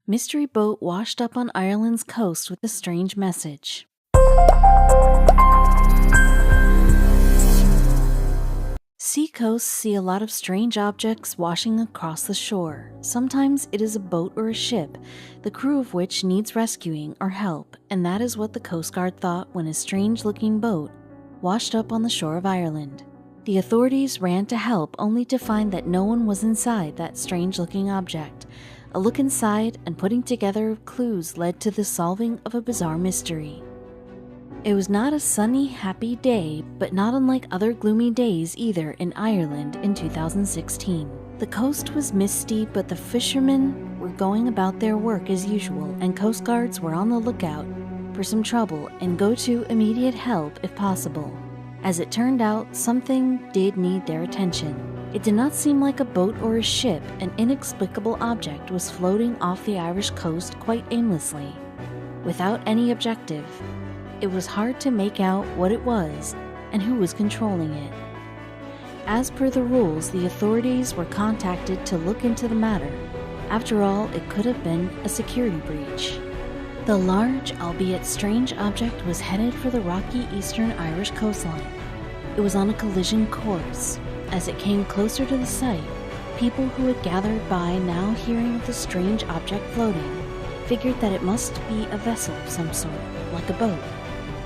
Mystery boat washed up on Ireland's coast with a strange message. Seacoasts see a lot of strange objects washing across the shore. Sometimes it is a boat or a ship, the crew of which needs rescuing or help, and that is what the Coast Guard thought when a strange-looking boat washed up on the shore of Ireland. The authorities ran to help only to find that no one was inside that strange-looking object. A look inside and putting together of clues led to the solving of a bizarre mystery. It was not a sunny, happy day, but not unlike other gloomy days either in Ireland in 2016. The coast was misty, but the fishermen were going about their work as usual, and Coast Guards were on the lookout for some trouble and go to immediate help if possible. As it turned out, something did need their attention. It did not seem like a boat or a ship. An inexplicable object was floating off the Irish coast quite aimlessly, without any objective. It was hard to make out what it was and who was controlling it. As per the rules, the authorities were contacted to look into the matter. After all, it could have been a security breach. The large, albeit strange object was headed for the rocky eastern Irish coastline. It was on a collision course. As it came closer to the site, people who had gathered by, now hearing of the strange object floating, figured that it must be a vessel of some sort, like a boat.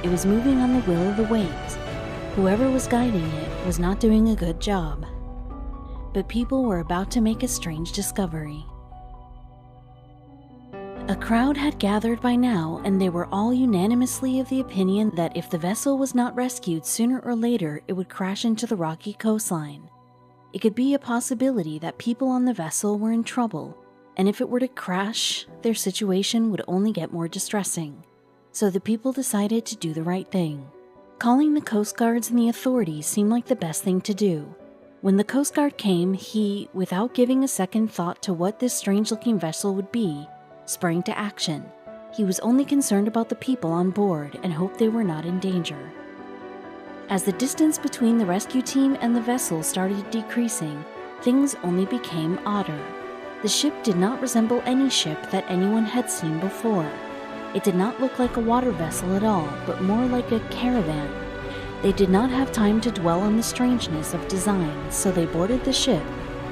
It was moving on the will of the waves. Whoever was guiding it was not doing a good job. But people were about to make a strange discovery. A crowd had gathered by now, and they were all unanimously of the opinion that if the vessel was not rescued sooner or later, it would crash into the rocky coastline. It could be a possibility that people on the vessel were in trouble, and if it were to crash, their situation would only get more distressing. So the people decided to do the right thing. Calling the Coast Guards and the authorities seemed like the best thing to do. When the Coast Guard came, he, without giving a second thought to what this strange-looking vessel would be, sprang to action. He was only concerned about the people on board and hoped they were not in danger. As the distance between the rescue team and the vessel started decreasing, things only became odder. The ship did not resemble any ship that anyone had seen before. It did not look like a water vessel at all, but more like a caravan. They did not have time to dwell on the strangeness of design, so they boarded the ship,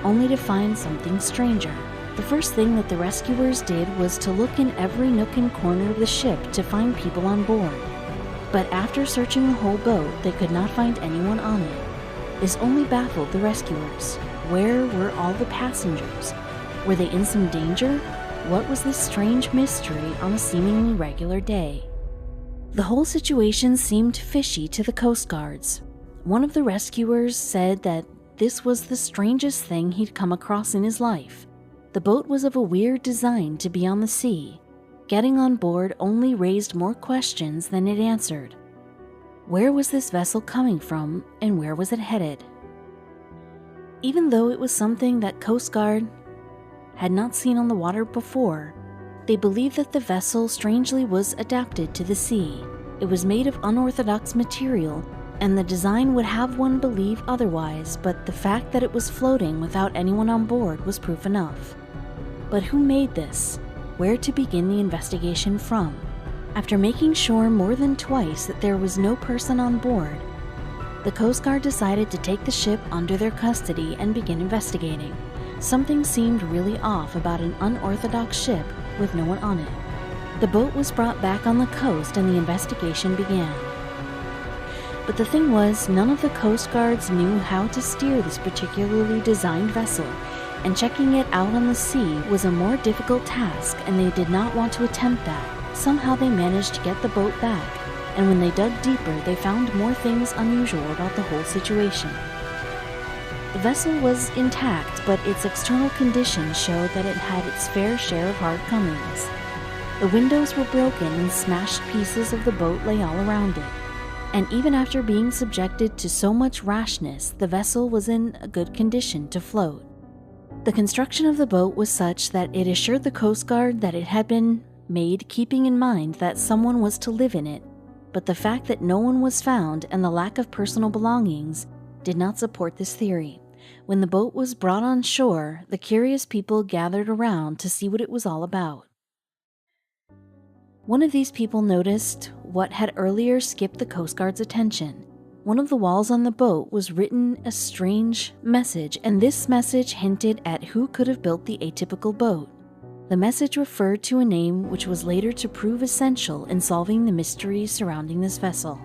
only to find something stranger. The first thing that the rescuers did was to look in every nook and corner of the ship to find people on board. But after searching the whole boat, they could not find anyone on it. This only baffled the rescuers. Where were all the passengers? Were they in some danger? What was this strange mystery on a seemingly regular day? The whole situation seemed fishy to the Coast Guards. One of the rescuers said that this was the strangest thing he'd come across in his life. The boat was of a weird design to be on the sea. Getting on board only raised more questions than it answered. Where was this vessel coming from, and where was it headed? Even though it was something that Coast Guard had not seen on the water before, they believed that the vessel strangely was adapted to the sea. It was made of unorthodox material, and the design would have one believe otherwise, but the fact that it was floating without anyone on board was proof enough. But who made this? Where to begin the investigation from? After making sure more than twice that there was no person on board, the Coast Guard decided to take the ship under their custody and begin investigating. Something seemed really off about an unorthodox ship with no one on it. The boat was brought back on the coast and the investigation began. But the thing was, none of the Coast Guards knew how to steer this particularly designed vessel, and checking it out on the sea was a more difficult task, and they did not want to attempt that. Somehow they managed to get the boat back, and when they dug deeper, they found more things unusual about the whole situation. The vessel was intact, but its external conditions showed that it had its fair share of hard comings. The windows were broken and smashed pieces of the boat lay all around it. And even after being subjected to so much rashness, the vessel was in a good condition to float. The construction of the boat was such that it assured the Coast Guard that it had been made keeping in mind that someone was to live in it, but the fact that no one was found and the lack of personal belongings did not support this theory. When the boat was brought on shore, the curious people gathered around to see what it was all about. One of these people noticed what had earlier skipped the Coast Guard's attention. One of the walls on the boat was written a strange message, and this message hinted at who could have built the atypical boat. The message referred to a name which was later to prove essential in solving the mysteries surrounding this vessel.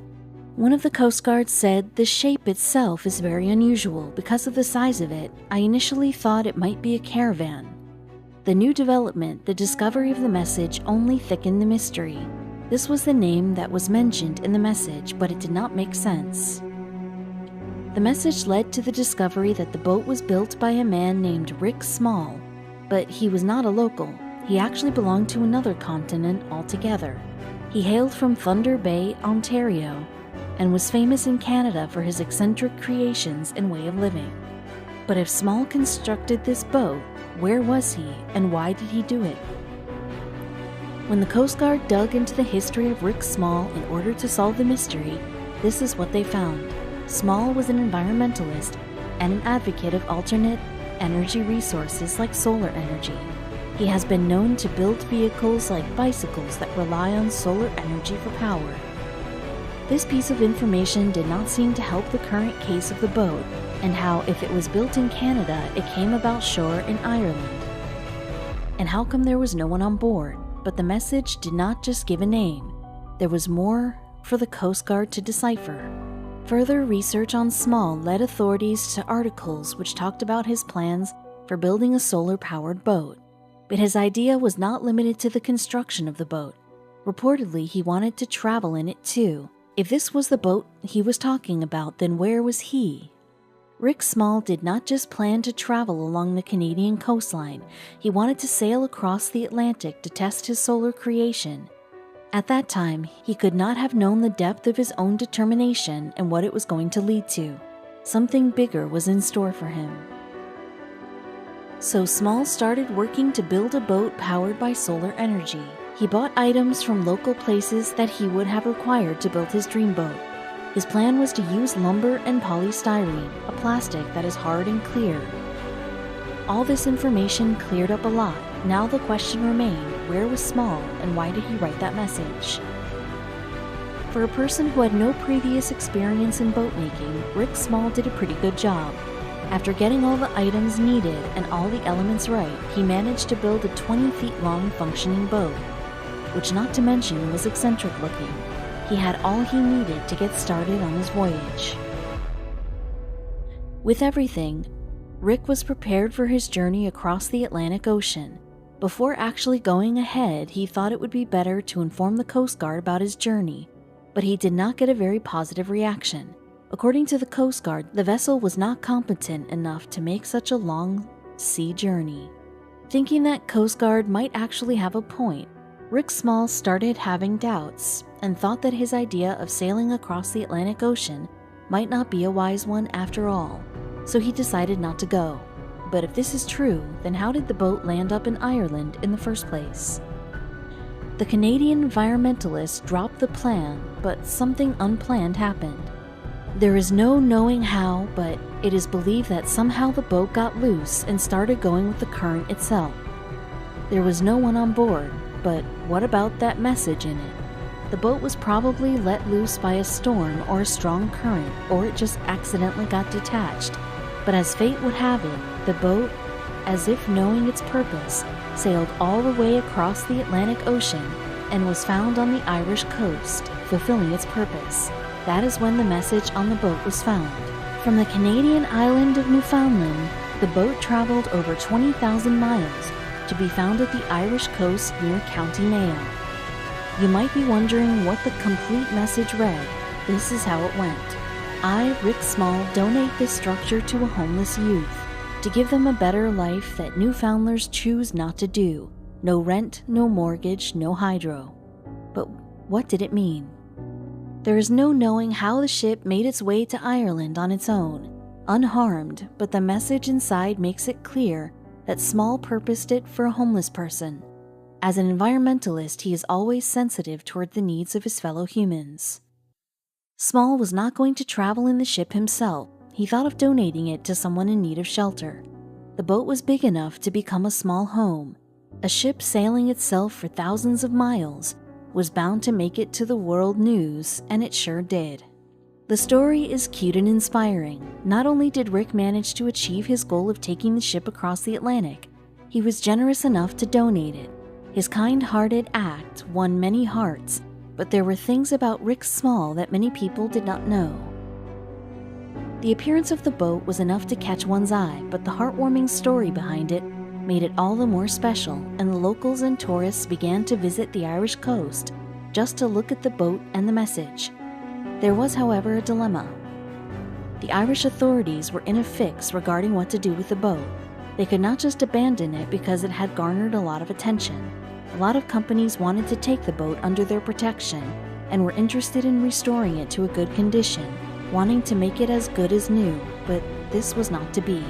One of the Coast Guard said, "The shape itself is very unusual. Because of the size of it, I initially thought it might be a caravan." The new development, the discovery of the message, only thickened the mystery. This was the name that was mentioned in the message, but it did not make sense. The message led to the discovery that the boat was built by a man named Rick Small, but he was not a local. He actually belonged to another continent altogether. He hailed from Thunder Bay, Ontario, and was famous in Canada for his eccentric creations and way of living. But if Small constructed this boat, where was he and why did he do it? When the Coast Guard dug into the history of Rick Small in order to solve the mystery, this is what they found. Small was an environmentalist and an advocate of alternate energy resources like solar energy. He has been known to build vehicles like bicycles that rely on solar energy for power. This piece of information did not seem to help the current case of the boat and how, if it was built in Canada, it came about shore in Ireland. And how come there was no one on board? But the message did not just give a name. There was more for the Coast Guard to decipher. Further research on Small led authorities to articles which talked about his plans for building a solar-powered boat. But his idea was not limited to the construction of the boat. Reportedly, he wanted to travel in it too. If this was the boat he was talking about, then where was he? Rick Small did not just plan to travel along the Canadian coastline. He wanted to sail across the Atlantic to test his solar creation. At that time, he could not have known the depth of his own determination and what it was going to lead to. Something bigger was in store for him. So Small started working to build a boat powered by solar energy. He bought items from local places that he would have required to build his dream boat. His plan was to use lumber and polystyrene, a plastic that is hard and clear. All this information cleared up a lot. Now the question remained, where was Small and why did he write that message? For a person who had no previous experience in boat making, Rick Small did a pretty good job. After getting all the items needed and all the elements right, he managed to build a 20 feet long functioning boat, which not to mention was eccentric looking. He had all he needed to get started on his voyage. With everything, Rick was prepared for his journey across the Atlantic Ocean. Before actually going ahead, he thought it would be better to inform the Coast Guard about his journey, but he did not get a very positive reaction. According to the Coast Guard, the vessel was not competent enough to make such a long sea journey. Thinking that Coast Guard might actually have a point, Rick Small started having doubts and thought that his idea of sailing across the Atlantic Ocean might not be a wise one after all, so he decided not to go. But if this is true, then how did the boat land up in Ireland in the first place? The Canadian environmentalists dropped the plan, but something unplanned happened. There is no knowing how, but it is believed that somehow the boat got loose and started going with the current itself. There was no one on board, but what about that message in it? The boat was probably let loose by a storm or a strong current, or it just accidentally got detached. But as fate would have it, the boat, as if knowing its purpose, sailed all the way across the Atlantic Ocean and was found on the Irish coast, fulfilling its purpose. That is when the message on the boat was found. From the Canadian island of Newfoundland, the boat traveled over 20,000 miles to be found at the Irish coast near County Mayo. You might be wondering what the complete message read. This is how it went. I, Rick Small, donate this structure to a homeless youth to give them a better life that Newfoundlanders choose not to do. No rent, no mortgage, no hydro. But what did it mean? There is no knowing how the ship made its way to Ireland on its own, unharmed, but the message inside makes it clear that Small purposed it for a homeless person. As an environmentalist, he is always sensitive toward the needs of his fellow humans. Small was not going to travel in the ship himself. He thought of donating it to someone in need of shelter. The boat was big enough to become a small home. A ship sailing itself for thousands of miles was bound to make it to the world news, and it sure did. The story is cute and inspiring. Not only did Rick manage to achieve his goal of taking the ship across the Atlantic, he was generous enough to donate it. His kind-hearted act won many hearts, but there were things about Rick Small that many people did not know. The appearance of the boat was enough to catch one's eye, but the heartwarming story behind it made it all the more special, and the locals and tourists began to visit the Irish coast just to look at the boat and the message. There was, however, a dilemma. The Irish authorities were in a fix regarding what to do with the boat. They could not just abandon it because it had garnered a lot of attention. A lot of companies wanted to take the boat under their protection and were interested in restoring it to a good condition, wanting to make it as good as new, but this was not to be.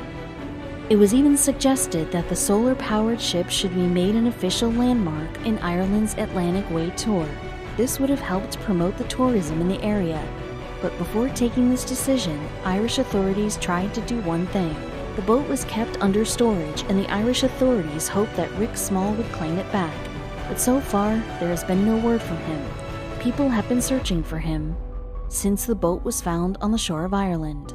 It was even suggested that the solar-powered ship should be made an official landmark in Ireland's Atlantic Way tour. This would have helped promote the tourism in the area, but before taking this decision, Irish authorities tried to do one thing. The boat was kept under storage, and the Irish authorities hoped that Rick Small would claim it back. But so far, there has been no word from him. People have been searching for him since the boat was found on the shore of Ireland.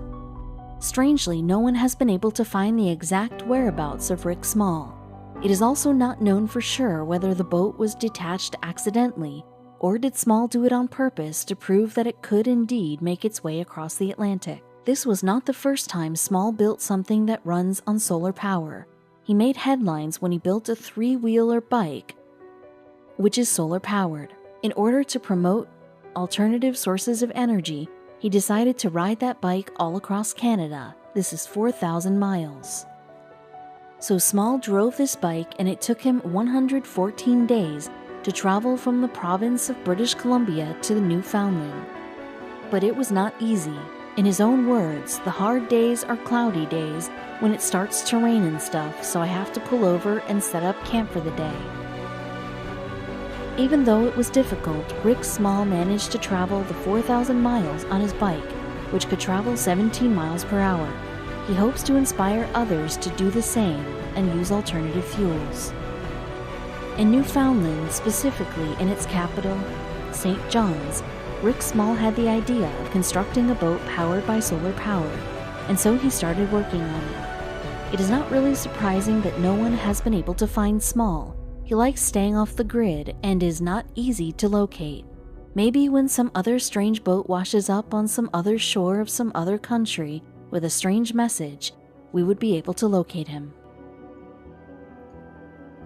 Strangely, no one has been able to find the exact whereabouts of Rick Small. It is also not known for sure whether the boat was detached accidentally, or did Small do it on purpose to prove that it could indeed make its way across the Atlantic. This was not the first time Small built something that runs on solar power. He made headlines when he built a three-wheeler bike, which is solar-powered. In order to promote alternative sources of energy, he decided to ride that bike all across Canada. This is 4,000 miles. So Small drove this bike, and it took him 114 days to travel from the province of British Columbia to the Newfoundland. But it was not easy. In his own words, the hard days are cloudy days when it starts to rain and stuff, so I have to pull over and set up camp for the day. Even though it was difficult, Rick Small managed to travel the 4,000 miles on his bike, which could travel 17 miles per hour. He hopes to inspire others to do the same and use alternative fuels. In Newfoundland, specifically in its capital, St. John's, Rick Small had the idea of constructing a boat powered by solar power, and so he started working on it. It is not really surprising that no one has been able to find Small. He likes staying off the grid and is not easy to locate. Maybe when some other strange boat washes up on some other shore of some other country with a strange message, we would be able to locate him.